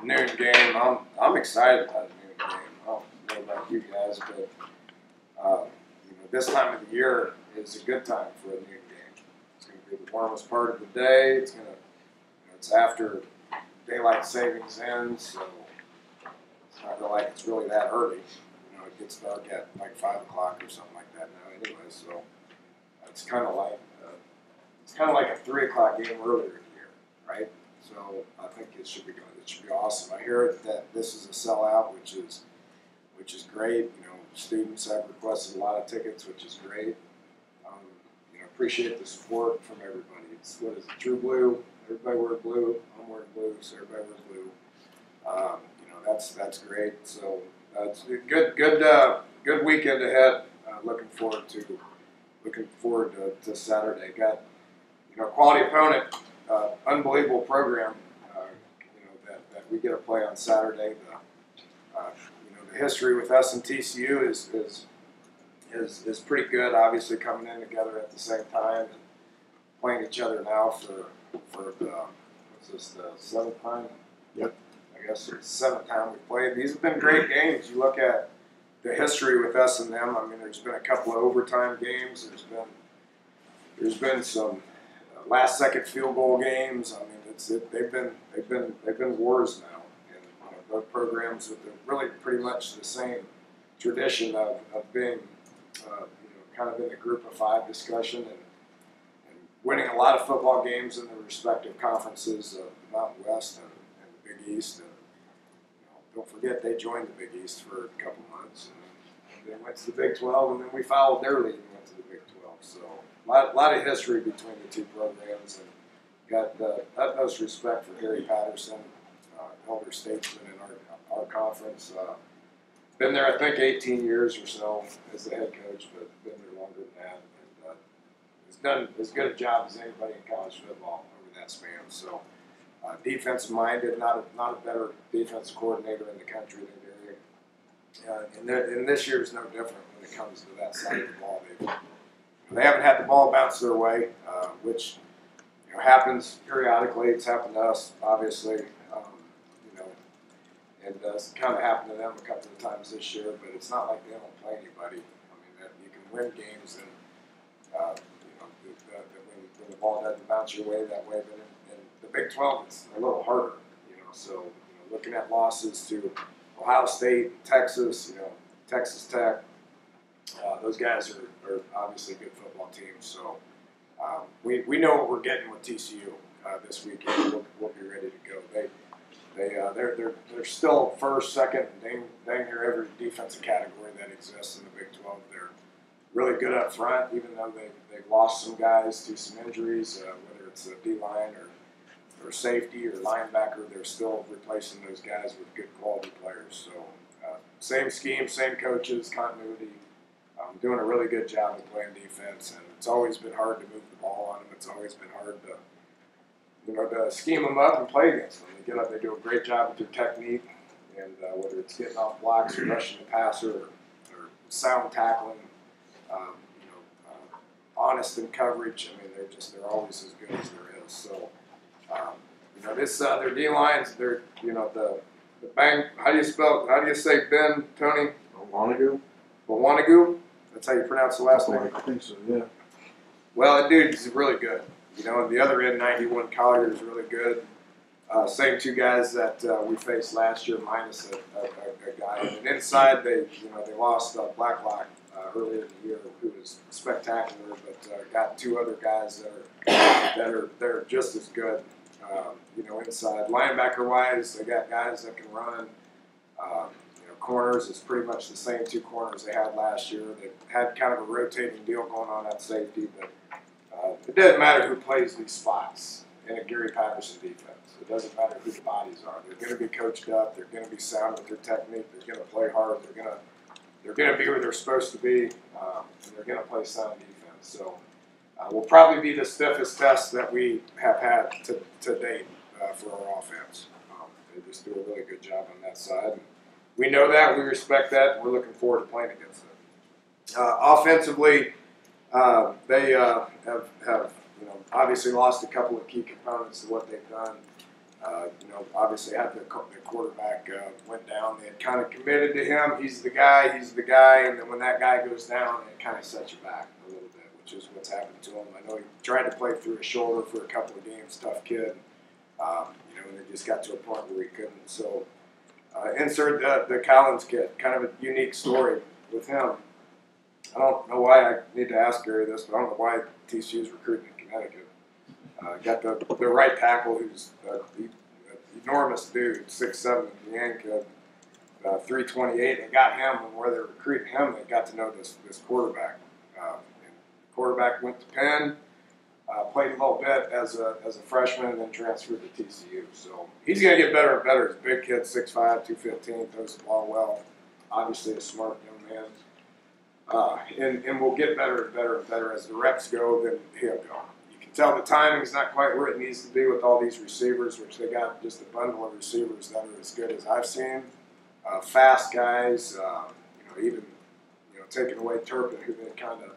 noon game. I'm excited about the noon game. I don't know about you guys, but this time of the year is a good time for a noon game. It's going to be the warmest part of the day. It's after daylight savings ends, so it's not like it's really that early. It gets dark at like 5 o'clock or something like that now, anyway. So it's kind of like a 3 o'clock game earlier in the year, right? So I think it should be good. It should be awesome. I hear that this is a sellout, which is great. Students have requested a lot of tickets, which is great. Appreciate the support from everybody. It's what is it? True blue. Everybody wears blue. I'm wearing blue, so everybody wears blue. That's great. So it's a good weekend ahead. Looking forward to Saturday. Got quality opponent, unbelievable program. That we get to play on Saturday. The history with us and TCU is pretty good. Obviously, coming in together at the same time and playing each other now for the seventh time. Yep. I guess it's the seventh time we played. These have been great games. You look at the history with us and them. I mean, there's been a couple of overtime games. There's been some last-second field goal games. I mean, they've been wars now, and both programs with really pretty much the same tradition of being kind of in the group of five discussion and winning a lot of football games in the respective conferences of the Mountain West and the Big East. And don't forget they joined the Big East for a couple months, and then went to the Big 12, and then we followed their lead and went to the Big 12. So a lot of history between the two programs, and got the utmost respect for Harry Patterson, elder statesman in our conference. Been there, I think, 18 years or so as the head coach, but been there longer than that. And has done as good a job as anybody in college football over that span. So defensive minded, not a better defensive coordinator in the country than Derek. And this year's no different when it comes to that side of the ball. They haven't had the ball bounce their way, which happens periodically. It's happened to us, obviously. And it's kind of happened to them a couple of times this year, but it's not like they don't play anybody. I mean, you can win games, and when the ball doesn't bounce your way that way. But in the Big 12, it's a little harder. So looking at losses to Ohio State, Texas, Texas Tech, those guys are obviously good football teams. So we know what we're getting with TCU this weekend. We'll be ready to go. They're still first, second, dang near every defensive category that exists in the Big 12. They're really good up front, even though they've lost some guys to some injuries, whether it's a D-line or safety or linebacker. They're still replacing those guys with good quality players. So same scheme, same coaches, continuity. Doing a really good job of playing defense, and it's always been hard to move the ball on them. It's always been hard to scheme them up and play against them. They get up, they do a great job with their technique, and whether it's getting off blocks or rushing the passer or sound tackling, honest in coverage. I mean, they're always as good as there is. So, their D lines, they're the bang. How do you say Ben, Tony? Wanagu? That's how you pronounce the last name? I think so, yeah. Well, that dude's really good. And the other end, 91 Collier is really good. Same two guys that we faced last year, minus a guy. And inside, they lost Blacklock earlier in the year, who was spectacular, but got two other guys that are just as good. Inside linebacker-wise, they got guys that can run. Corners is pretty much the same two corners they had last year. They had kind of a rotating deal going on at safety, but it doesn't matter who plays these spots in a Gary Patterson defense. It doesn't matter who the bodies are. They're going to be coached up. They're going to be sound with their technique. They're going to play hard. They're going to be where they're supposed to be, and they're going to play sound defense. So will probably be the stiffest test that we have had to date for our offense. They just do a really good job on that side. And we know that. We respect that. And we're looking forward to playing against them. Offensively, they have obviously lost a couple of key components to what they've done Obviously had the quarterback went down. They had kind of committed to him. He's the guy. And then when that guy goes down, it kind of sets you back a little bit, which is what's happened to him. I know he tried to play through his shoulder for a couple of games. Tough kid. And it just got to a point where he couldn't. So insert the Collins kid. Kind of a unique story with him. I don't know why I need to ask Gary this, but I don't know why TCU is recruiting in Connecticut. Got the right tackle, who's an enormous dude, 6'7", Yank, 328. They got him, and where they're recruiting him, they got to know this quarterback. And the quarterback went to Penn, played a little bit as a freshman, and then transferred to TCU. So he's going to get better and better. He's a big kid, 6'5", 215, throws the ball well. Obviously a smart young man. And will get better and better and better as the reps go, then he'll go. You can tell the timing's not quite where it needs to be with all these receivers, which they got just a bundle of receivers that are as good as I've seen. Fast guys, even taking away Turpin, who they kind of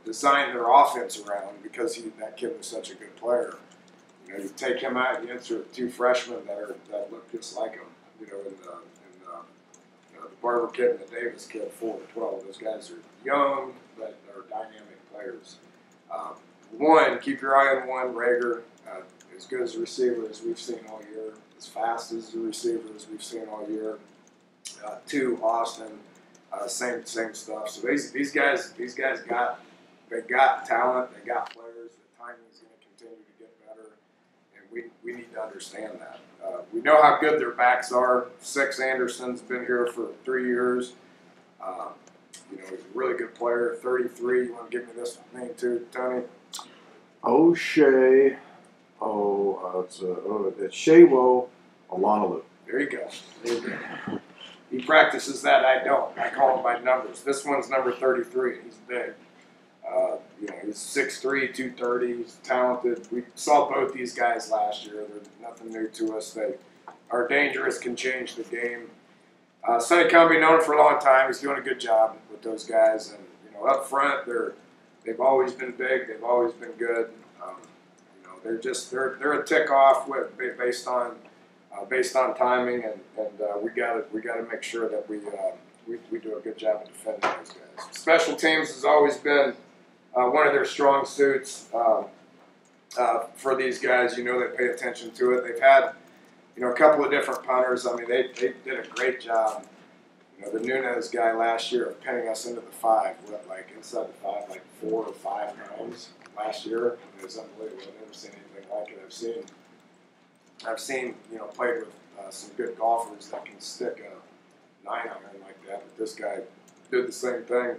designed their offense around because that kid was such a good player. You take him out, you insert two freshmen that look just like him. The Barber kid and the Davis kid, 4-12. Those guys are young, but are dynamic players. Keep your eye on one, Rager, as good as a receiver as we've seen all year, as fast as a receiver as we've seen all year. Two, Austin, same stuff. So these guys got talent, they got players. The timing is going to continue to get better, and we need to understand that. We know how good their backs are. Six Anderson's been here for 3 years. He's a really good player. 33. You want to give me this name too, Tony? It's Shewo Olanalu. There you go. He practices that. I don't. I call him by numbers. This one's number 33. He's big. He's 6'3", 230. He's talented. We saw both these guys last year. They're nothing new to us. They are dangerous, can change the game. Sonny Cumbie, known for a long time. He's doing a good job with those guys. And up front, they've always been big. They've always been good. They're a tick off based on timing, and we got to make sure that we do a good job of defending those guys. Special teams has always been one of their strong suits for these guys. They pay attention to it. They've had a couple of different punters. I mean, they did a great job. The Nunez guy last year of pinning us into the 5, inside the 5, 4 or 5 times last year. It was unbelievable. I've never seen anything like it. I've seen played with some good golfers that can stick a 9-iron like that, but this guy did the same thing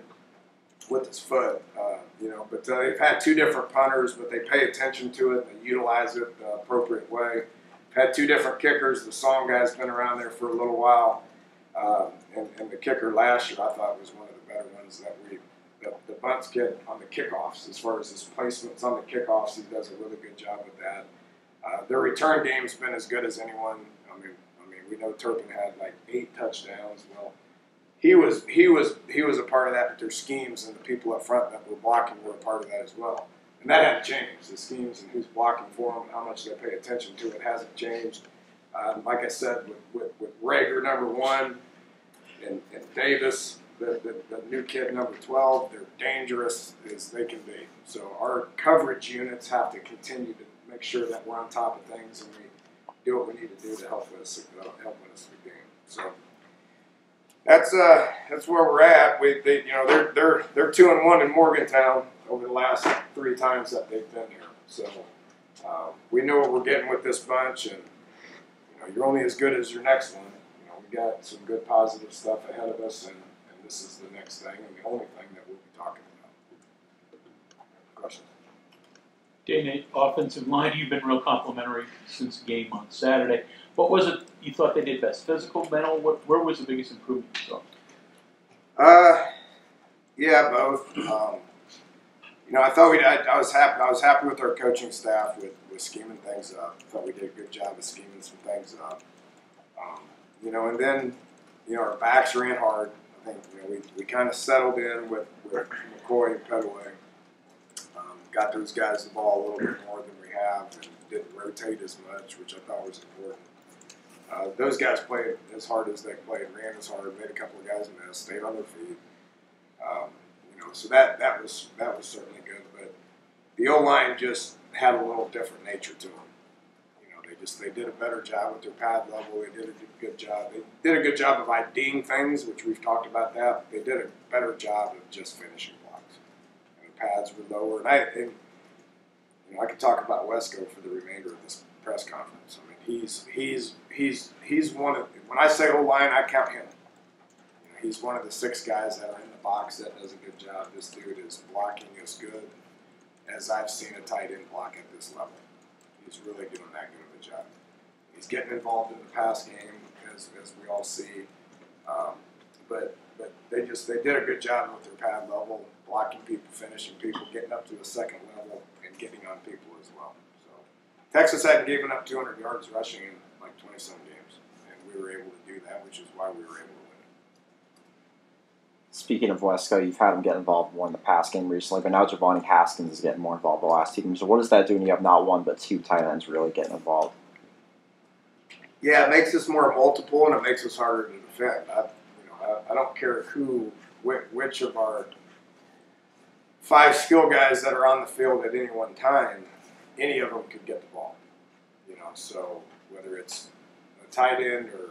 with his foot. But they've had 2 different punters, but they pay attention to it. They utilize it the appropriate way. Had 2 different kickers. The Song guy's been around there for a little while. And the kicker last year, I thought, was one of the better ones the Bunts kid on the kickoffs, as far as his placements on the kickoffs, he does a really good job with that. Their return game's been as good as anyone. I mean, we know Turpin had 8 touchdowns. Well, he was a part of that, but their schemes and the people up front that were blocking were a part of that as well. And that hadn't changed. The schemes and who's blocking for them and how much they pay attention to it hasn't changed. Like I said, with Rager, number 1, and Davis, the new kid, number 12, they're dangerous as they can be. So our coverage units have to continue to make sure that we're on top of things and we do what we need to do to help win us the game. So that's where we're at. They're 2-1 in Morgantown over the last 3 times that they've been here. So we know what we're getting with this bunch, and you're only as good as your next one. We got some good positive stuff ahead of us, and this is the next thing and the only thing that we'll be talking about. Questions? Nate, offensive line, you've been real complimentary since the game on Saturday. What was it you thought they did best? Physical, mental? Where was the biggest improvement you saw? Yeah, both. I thought I was happy with our coaching staff with scheming things up. I thought we did a good job of scheming some things up. And then our backs ran hard. I think we kind of settled in with McCoy and Pedaway. Got those guys the ball a little bit more than we have. And didn't rotate as much, which I thought was important. Those guys played as hard as they played, ran as hard, made a couple of guys miss, stayed on their feet. So that was certainly good. But the O-line just had a little different nature to them. They did a better job with their pad level. They did a good job. They did a good job of IDing things, which we've talked about that. They did a better job of just finishing blocks. And the pads were lower. And I could talk about Wesco for the remainder of this press conference. I mean, he's one of, when I say O-line, I count him. He's one of the 6 guys that are in the box that does a good job. This dude is blocking as good as I've seen a tight end block at this level. He's really doing that good of a job. He's getting involved in the pass game, as we all see. But they did a good job with their pad level, blocking people, finishing people, getting up to the second level, and getting on people as well. So Texas hadn't given up 200 yards rushing in like 20-some games, and we were able to do that, which is why we were able to win. Speaking of Wesco, you've had him get involved more in the pass game recently, but now Javon Haskins is getting more involved the last 2 games. So what does that do when you have not 1 but 2 tight ends really getting involved? Yeah, it makes us more multiple, and it makes us harder to defend. I don't care which of our 5 skill guys that are on the field at any one time, any of them could get the ball. So whether it's a tight end or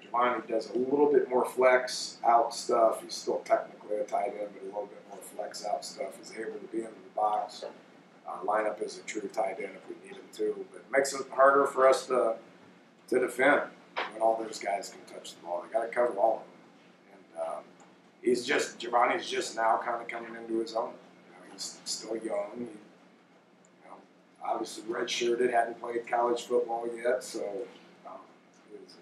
Giovanni does a little bit more flex out stuff. He's still technically a tight end, but a little bit more flex out stuff. He's able to be in the box, line up as a true tight end if we need him to. But it makes it harder for us to defend when all those guys can touch the ball. They got to cover all of them. And Giovanni's just now kind of coming into his own. He's still young. Obviously redshirted, hadn't played college football yet, so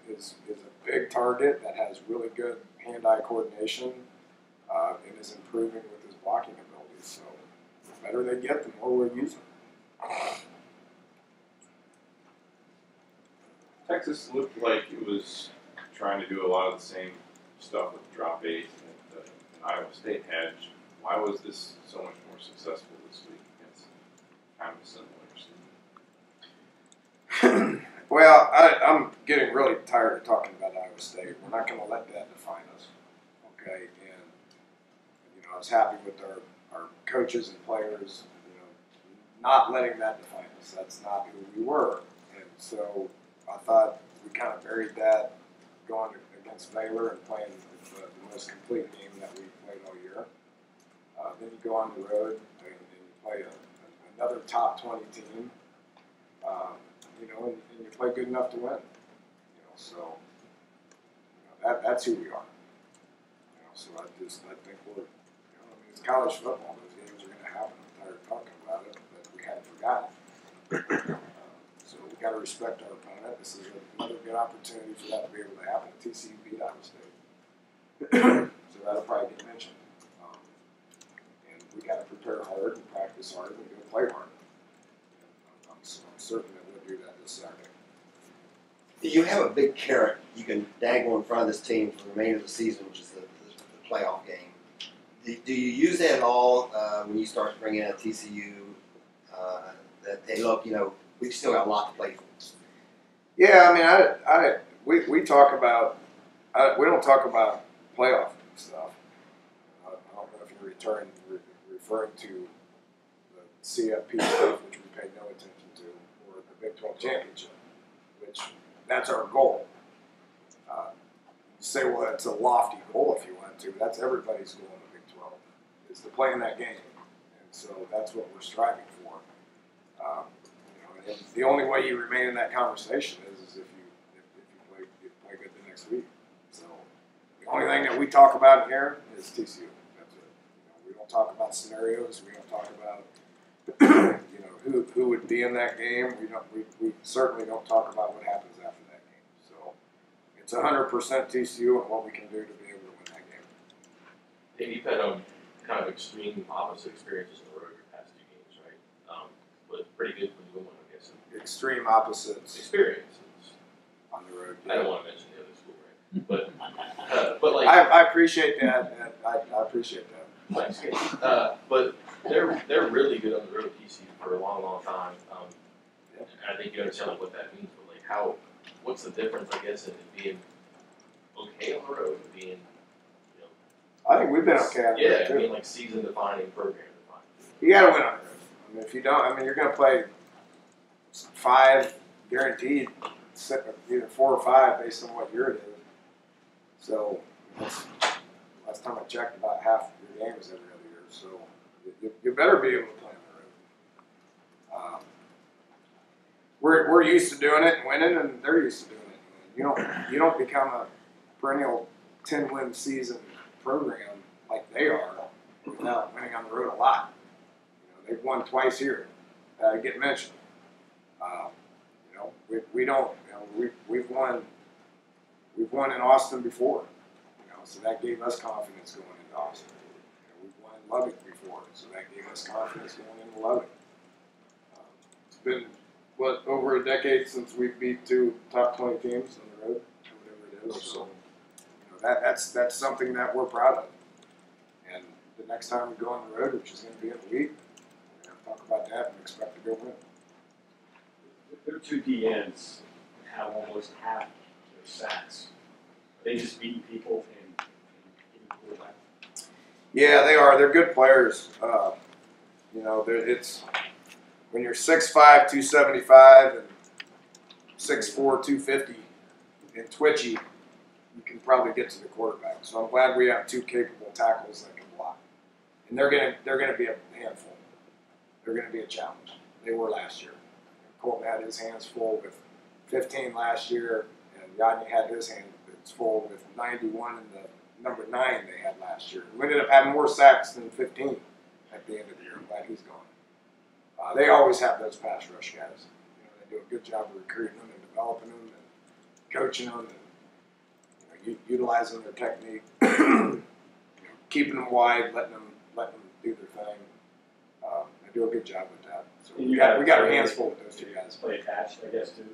is a big target that has really good hand-eye coordination and is improving with his blocking abilities. So the better they get, the more we're using. Texas looked like it was trying to do a lot of the same stuff with drop 8 that Iowa State had. Why was this so much more successful this week against kind of a similar team? Well, I'm getting really tired of talking about Iowa State. We're not going to let that define us, okay? And, I was happy with our coaches and players, not letting that define us. That's not who we were. And so I thought we kind of buried that going against Baylor and playing the most complete game that we've played all year. Then you go on the road and you play another top 20 team. And you play good enough to win. So that's who we are. So I think we're, it's college football. Those games are going to happen. I'm tired of talking about it, but we hadn't forgotten. So we got to respect our opponent. This is another good opportunity for that to be able to happen. TCU beat Iowa State, so that'll probably get mentioned. And we got to prepare hard and practice hard and go play hard. I'm certain that we'll do that this Saturday. You have a big carrot you can dangle in front of this team for the remainder of the season, which is the playoff game. Do you use that at all when you start bringing in a TCU that, hey, look, we've still got a lot to play for? Yeah, we talk about, we don't talk about playoff stuff. I don't know if you're referring to the CFP stuff, which we pay no attention to, or the Big 12 championship, which that's our goal. You say, well, it's a lofty goal if you want to. That's everybody's goal in the Big 12, is to play in that game. And so that's what we're striving for. And the only way you remain in that conversation is if you play good the next week. So the only thing that we talk about in here is TCU. That's it. We don't talk about scenarios. We don't talk about who would be in that game. We certainly don't talk about what happens after that game. So it's 100% TCU and what we can do to be able to win that game. Dave, you've had kind of extreme opposite experiences on the road your past 2 games, right? But pretty good when you win one, I guess. Extreme opposites Experiences on the road. I don't want to mention the other school, right? But like I appreciate that. I appreciate that. Thanks. But they're really good on the road, TCU, for a long, long time. And I think you understand like what that means, but like how, what's the difference, I guess, in being okay on the road and being, you know. I think we've been okay on the road Yeah, I too. mean like season defining, program defining. You got to win on the road. I mean, if you don't, I mean, you're going to play 5 guaranteed, either 4 or 5 based on what you're doing. So last time I checked, about half your games every other year. So you better be able to play on the road. We're used to doing it and winning, and they're used to doing it. You don't become a perennial 10-win season program like they are without winning on the road a lot. They've won twice here. Get mentioned. We don't. We've won in Austin before. So that gave us confidence going into Austin. We've won in Lubbock before, so that gave us confidence going into Lubbock. It's been over a decade since we beat 2 top 20 teams on the road, or whatever it is. So that's something that we're proud of. And the next time we go on the road, which is going to be in a week, we're going to talk about that and expect to go win. Their 2 DNs have almost half their sacks. Are they just beating people and getting the quarterback? Yeah, they are. They're good players. It's when you're 6'5", 275, and 6'4", 250, and twitchy, you can probably get to the quarterback. So I'm glad we have 2 capable tackles that can block, and they're gonna be a handful. They're gonna be a challenge. They were last year. Colton had his hands full with 15 last year, and Yadney had his hands full with 91 and the number 9 they had last year. We ended up having more sacks than 15 at the end of the year. I'm glad he's gone. They always have those pass rush guys. They do a good job of recruiting them and developing them and coaching them and utilizing their technique, keeping them wide, letting them do their thing. They do a good job with that. So we got our hands full with those 2 guys. Play attached, I guess, too.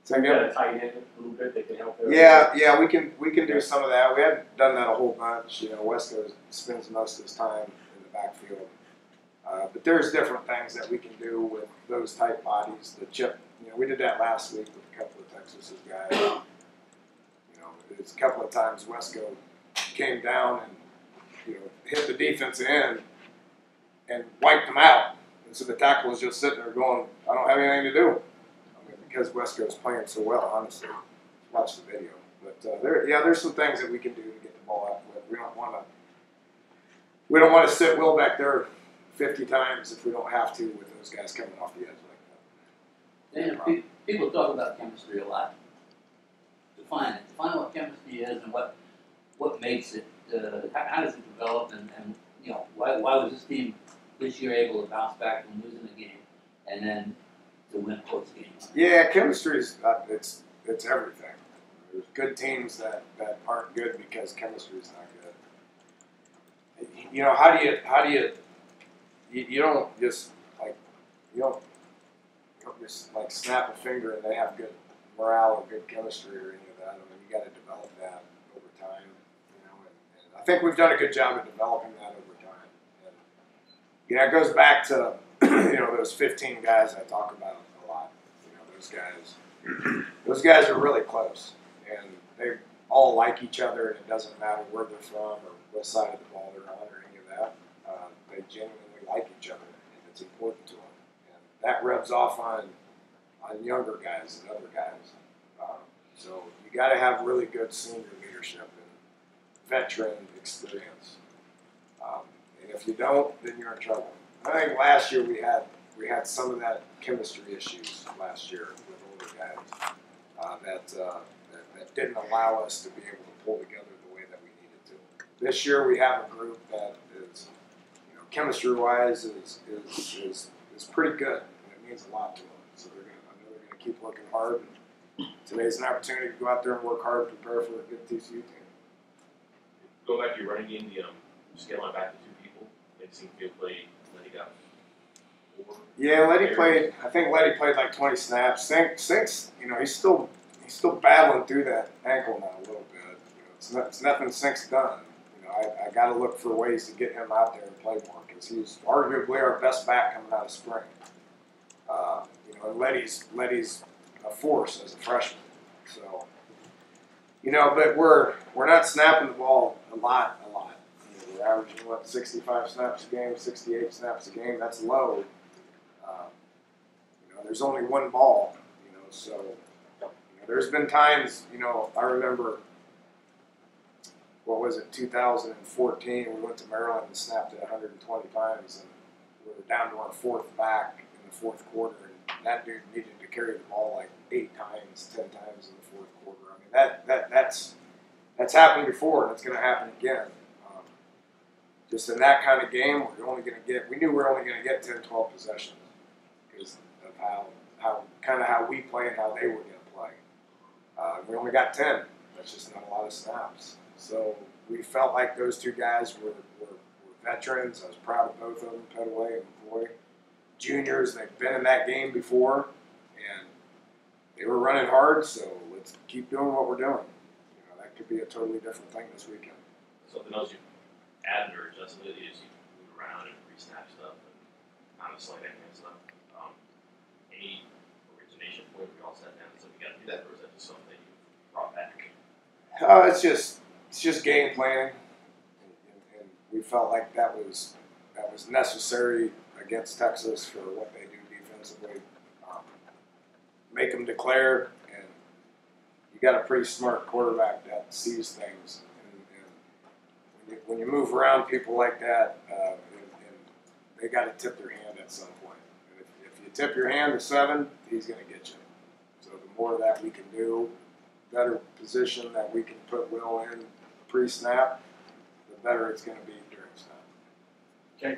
So You got a tight end a little bit. They can help there. yeah, we can do some of that. We haven't done that a whole bunch. Wesco spends most of his time in the backfield, but there's different things that we can do with those type bodies. The chip, we did that last week with a couple of Texas's guys. It's a couple of times Wesco came down and hit the defensive end and wiped them out, and so the tackle was just sitting there going, "I don't have anything to do." Because Wesco's playing so well, honestly. Watch the video. But there's some things that we can do to get the ball out with. We don't want to sit Will back there 50 times if we don't have to with those guys coming off the edge like that. People talk about chemistry a lot. Define what chemistry is and what makes it. How does it develop? And why was this team this year able to bounce back from losing a game and then to win a close game? Yeah, chemistry is it's everything. There's good teams that aren't good because chemistry is not good. How do you don't just snap a finger and they have good morale or good chemistry or any of that. I mean, you got to develop that over time. And I think we've done a good job of developing that over time. And, it goes back to those 15 guys I talk about a lot. Those guys are really close, and they all like each other, and it doesn't matter where they're from or what side of the ball they're on or any of that. They genuinely like each other, and it's important to them. And that rubs off on younger guys and other guys. So you got to have really good senior leadership and veteran experience. And if you don't, then you're in trouble. I think last year we had some of that chemistry issues last year with older guys that didn't allow us to be able to pull together the way that we needed to. This year we have a group that is, chemistry-wise is pretty good, and it means a lot to them. So I know they're going to keep working hard. And today's an opportunity to go out there and work hard and prepare for a good TCU team. Go back to your running game. Scale it back to 2 people. It seemed to play. Letty got 4. Yeah, I think Letty played like 20 snaps. Sinks, he's still battling through that ankle now a little bit. It's nothing Sink's done. I got to look for ways to get him out there and play more because he's arguably our best back coming out of spring. and Letty's a force as a freshman. So, you know, but we're not snapping the ball a lot. You know, we're averaging, what, 65 snaps a game, 68 snaps a game. That's low. You know, there's only one ball, you know, so you know, there's been times, you know, I remember, what was it, 2014, we went to Maryland and snapped it 120 times, and we were down to our fourth back in the fourth quarter, and that dude needed to carry the ball like 8 times, 10 times in the fourth quarter. I mean, that's happened before, and it's going to happen again. Just in that kind of game, we knew we were only going to get 10, 12 possessions because of how we play and how they were going to play. We only got 10. That's just not a lot of snaps. So we felt like those two guys were veterans. I was proud of both of them, Petaway and McCoy. Juniors, they've been in that game before, and they were running hard, so let's keep doing what we're doing. You know, that could be a totally different thing this weekend. Something else you added or adjusted is you move around and re-snap stuff and kind of slide that kind of stuff. Any origination point where you all sat down and said we got to do that, or is that just something that you brought back? It's just game planning, and we felt like that was necessary against Texas for what they do defensively. Make them declare, and you got a pretty smart quarterback that sees things. And when you move around people like that, and they got to tip their hand at some point. And if you tip your hand to 7, he's going to get you. So the more that we can do, better position that we can put Will in pre-snap, the better it's going to be